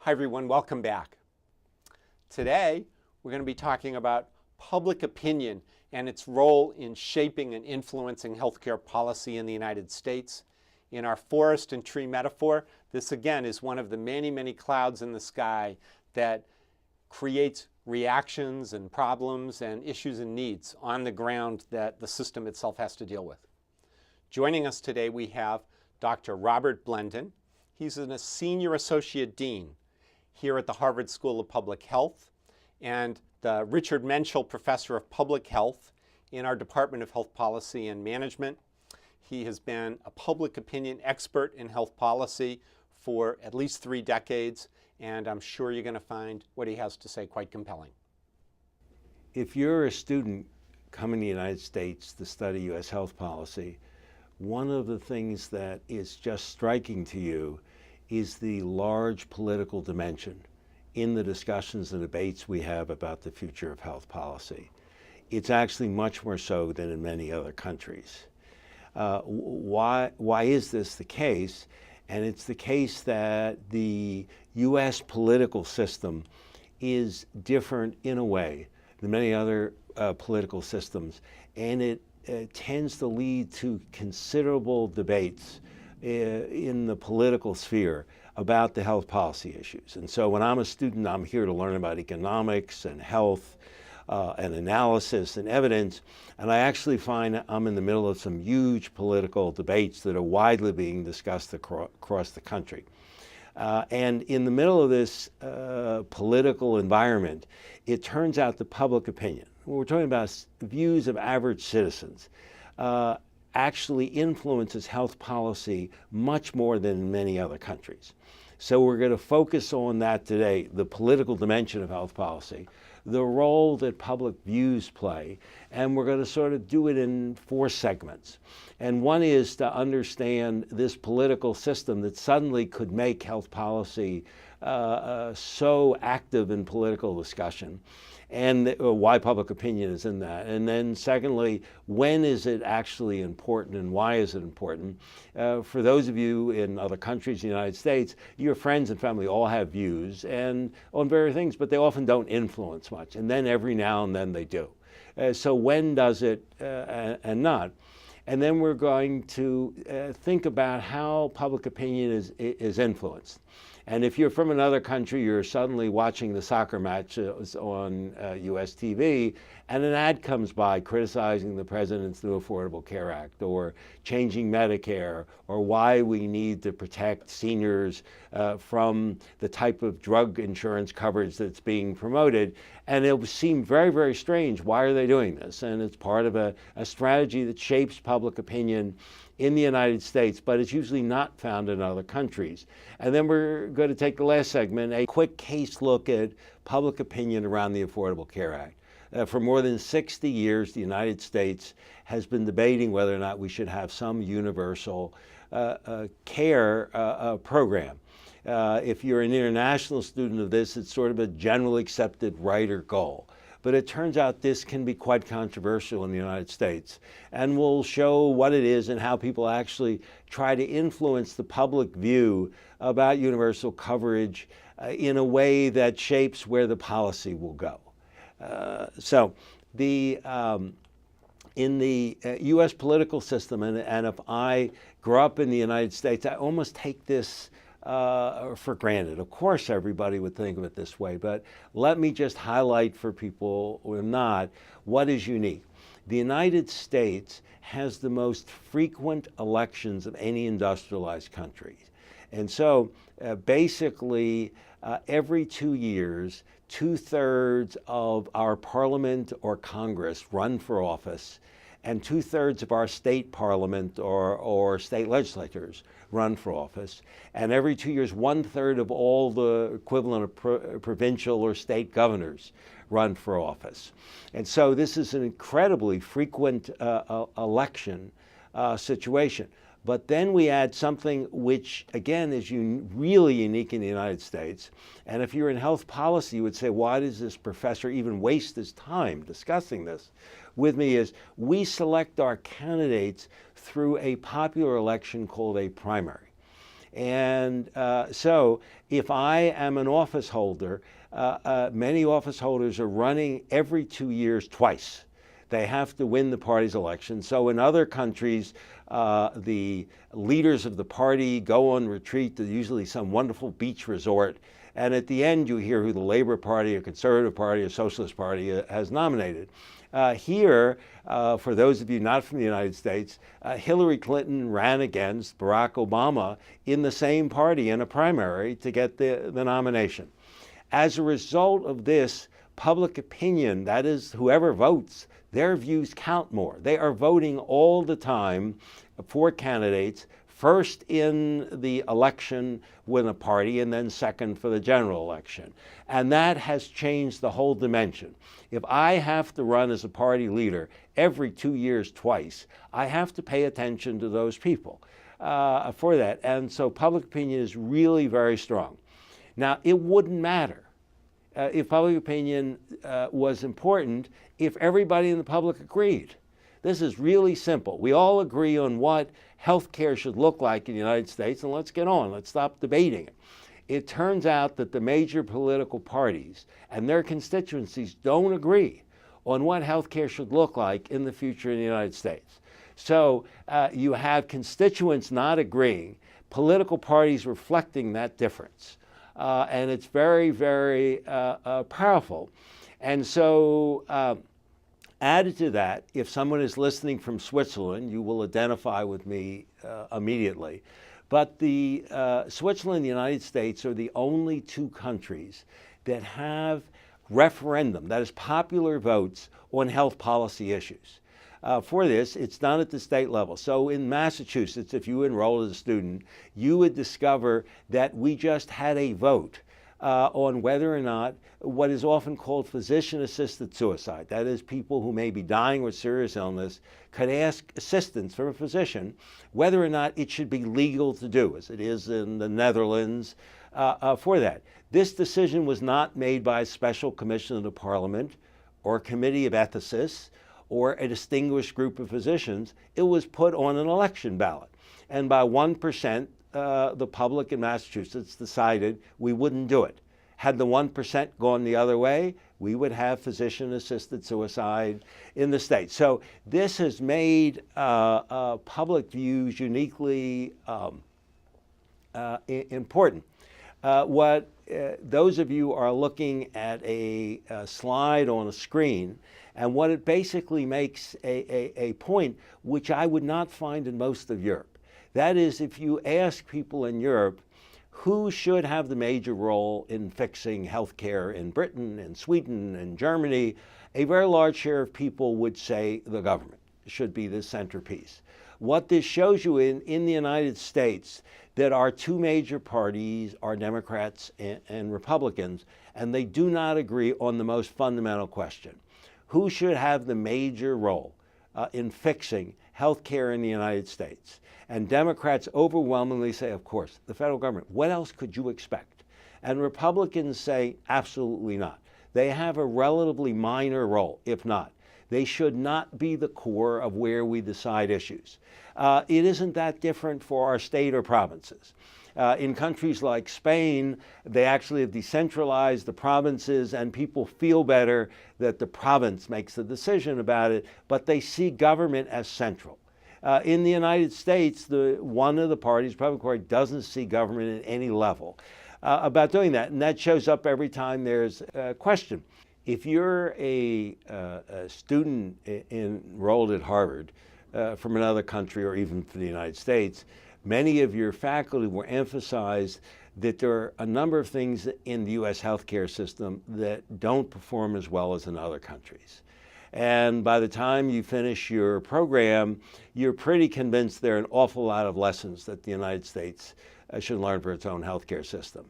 Hi everyone, welcome back. Today we're going to be talking about public opinion and its role in shaping and influencing healthcare policy in the United States. In our forest and tree metaphor, this again is one of the many clouds in the sky that creates reactions and problems and issues and needs on the ground that the system itself has to deal with. Joining us today we have Dr. Robert Blendon. He's a senior associate dean here at the Harvard School of Public Health and the Richard Menschel Professor of Public Health in our Department of Health Policy and Management. He has been a public opinion expert in health policy for at least 3 decades, and I'm sure you're going to find what he has to say quite compelling. If you're a student coming to the United States to study U.S. health policy, one of the things that is just striking to you is the large political dimension in the discussions and debates we have about the future of health policy. It's actually much more so than in many other countries. Why is this the case? And it's the case that the U.S. political system is different in a way than many other political systems, and it tends to lead to considerable debates in the political sphere about the health policy issues. And so when I'm a student, I'm here to learn about economics and health and analysis and evidence, and I actually find I'm in the middle of some huge political debates that are widely being discussed across the country. And in the middle of this political environment, it turns out the public opinion, when we're talking about views of average citizens, actually influences health policy much more than in many other countries. So we're going to focus on that today, the political dimension of health policy, the role that public views play, and we're going to sort of do it in 4 segments. And one is to understand this political system that suddenly could make health policy so active in political discussion, and why public opinion is in that. And then secondly, when is it actually important and why is it important? For those of you in other countries, in the United States, your friends and family all have views and on various things, but they often don't influence much. And then every now and then they do. So when does it and not? And then we're going to think about how public opinion is influenced. And if you're from another country, you're suddenly watching the soccer match on US TV, and an ad comes by criticizing the president's new Affordable Care Act, or changing Medicare, or why we need to protect seniors from the type of drug insurance coverage that's being promoted. And it will seem very strange. Why are they doing this? And it's part of a strategy that shapes public opinion in the United States, but it's usually not found in other countries. And then we're going to take the last segment, a quick case look at public opinion around the Affordable Care Act. For more than 60 years, the United States has been debating whether or not we should have some universal care program. If you're an international student of this, it's sort of a generally accepted right or goal. But it turns out this can be quite controversial in the United States. And we'll show what it is and how people actually try to influence the public view about universal coverage in a way that shapes where the policy will go. In the U.S. political system, and if I grew up in the United States, I almost take this for granted. Of course, everybody would think of it this way, but let me just highlight for people who are not what is unique. The United States has the most frequent elections of any industrialized country. And so basically, every 2 years, 2/3 of our parliament or Congress run for office, and 2/3 of our state parliament or state legislatures run for office. And every 2 years, 1/3 of all the equivalent of provincial or state governors run for office. And so this is an incredibly frequent election situation. But then we add something which, again, is really unique in the United States. And if you're in health policy, you would say, why does this professor even waste his time discussing this with me? Is we select our candidates through a popular election called a primary. And so if I am an office holder, many office holders are running every 2 years twice. They have to win the party's election. So in other countries, the leaders of the party go on retreat to usually some wonderful beach resort. And at the end, you hear who the Labor Party, or Conservative Party, or Socialist Party has nominated. Here, for those of you not from the United States, Hillary Clinton ran against Barack Obama in the same party in a primary to get the nomination. As a result of this, public opinion, that is, whoever votes, their views count more. They are voting all the time for candidates, first in the election with a party and then second for the general election. And that has changed the whole dimension. If I have to run as a party leader every 2 years twice, I have to pay attention to those people for that. And so public opinion is really very strong. Now, it wouldn't matter if public opinion was important if everybody in the public agreed. This is really simple. We all agree on what health care should look like in the United States, and let's get on. Let's stop debating it. It turns out that the major political parties and their constituencies don't agree on what health care should look like in the future in the United States. So you have constituents not agreeing, political parties reflecting that difference. And it's very, very powerful. And so added to that, if someone is listening from Switzerland, you will identify with me immediately. But Switzerland and the United States are the only two countries that have referendum, that is popular votes on health policy issues. For this, it's done at the state level. So in Massachusetts, if you enroll as a student, you would discover that we just had a vote on whether or not what is often called physician-assisted suicide, that is, people who may be dying with serious illness, could ask assistance from a physician whether or not it should be legal to do, as it is in the Netherlands, for that. This decision was not made by a special commission of the Parliament or a committee of ethicists or a distinguished group of physicians. It was put on an election ballot. And by 1%, the public in Massachusetts decided we wouldn't do it. Had the 1% gone the other way, we would have physician-assisted suicide in the state. So this has made public views uniquely important. Those of you are looking at a slide on a screen, and what it basically makes a point which I would not find in most of Europe. That is, if you ask people in Europe who should have the major role in fixing healthcare in Britain and Sweden and Germany, a very large share of people would say the government should be the centerpiece. What this shows you in the United States, that our two major parties are Democrats and Republicans, and they do not agree on the most fundamental question. Who should have the major role in fixing health care in the United States? And Democrats overwhelmingly say, of course, the federal government. What else could you expect? And Republicans say, absolutely not. They have a relatively minor role, if not. They should not be the core of where we decide issues. It isn't that different for our state or provinces. In countries like Spain, they actually have decentralized the provinces, and people feel better that the province makes the decision about it, but they see government as central. In the United States, one of the parties, Republican Party, doesn't see government at any level about doing that, and that shows up every time there's a question. If you're a student enrolled at Harvard from another country or even from the United States, many of your faculty will emphasize that there are a number of things in the U.S. healthcare system that don't perform as well as in other countries. And by the time you finish your program, you're pretty convinced there are an awful lot of lessons that the United States should learn for its own healthcare system.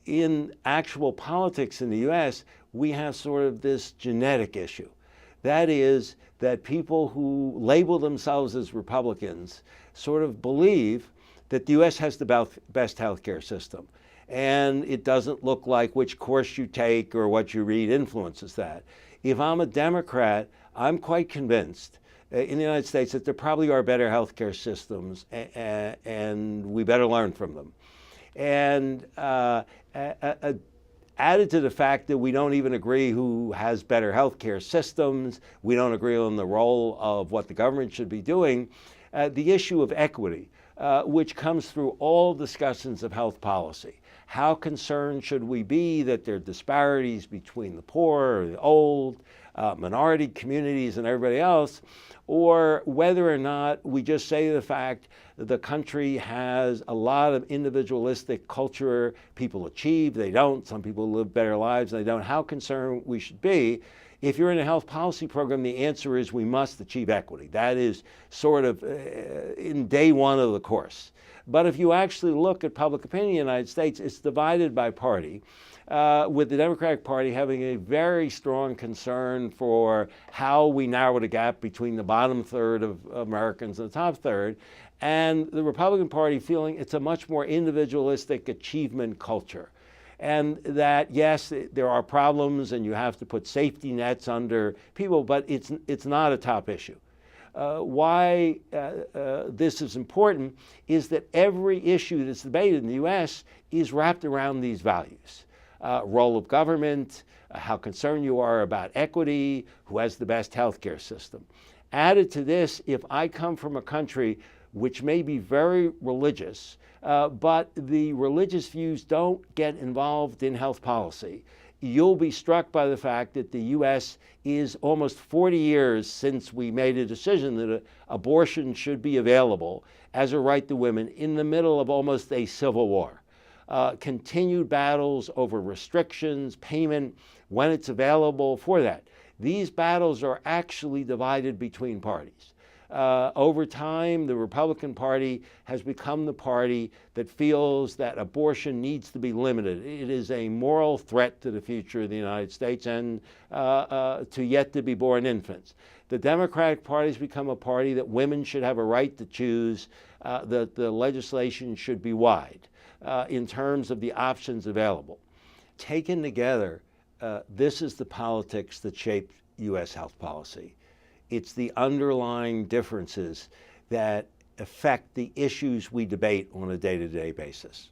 In actual politics in the U.S., we have sort of this genetic issue. That is that people who label themselves as Republicans sort of believe that the U.S. has the best healthcare system. And it doesn't look like which course you take or what you read influences that. If I'm a Democrat, I'm quite convinced in the United States that there probably are better healthcare systems, and we better learn from them. And added to the fact that we don't even agree who has better healthcare systems, we don't agree on the role of what the government should be doing, the issue of equity, which comes through all discussions of health policy. How concerned should we be that there are disparities between the poor or the old, minority communities and everybody else, or whether or not we just say the fact that the country has a lot of individualistic culture. People achieve, they don't. Some people live better lives, they don't. How concerned we should be. If you're in a health policy program, the answer is we must achieve equity. That is sort of in day one of the course. But if you actually look at public opinion in the United States, it's divided by party, with the Democratic Party having a very strong concern for how we narrow the gap between the bottom third of Americans and the top third, and the Republican Party feeling it's a much more individualistic achievement culture. And that, yes, there are problems and you have to put safety nets under people, but it's not a top issue. Why this is important is that every issue that's debated in the U.S. is wrapped around these values. Role of government, how concerned you are about equity, who has the best healthcare system. Added to this, if I come from a country which may be very religious, but the religious views don't get involved in health policy, you'll be struck by the fact that the U.S. is almost 40 years since we made a decision that abortion should be available as a right to women in the middle of almost a civil war. Continued battles over restrictions, payment, when it's available for that. These battles are actually divided between parties. Over time, the Republican Party has become the party that feels that abortion needs to be limited. It is a moral threat to the future of the United States and to yet to be born infants. The Democratic Party has become a party that women should have a right to choose, that the legislation should be wide in terms of the options available. Taken together, this is the politics that shaped U.S. health policy. It's the underlying differences that affect the issues we debate on a day-to-day basis.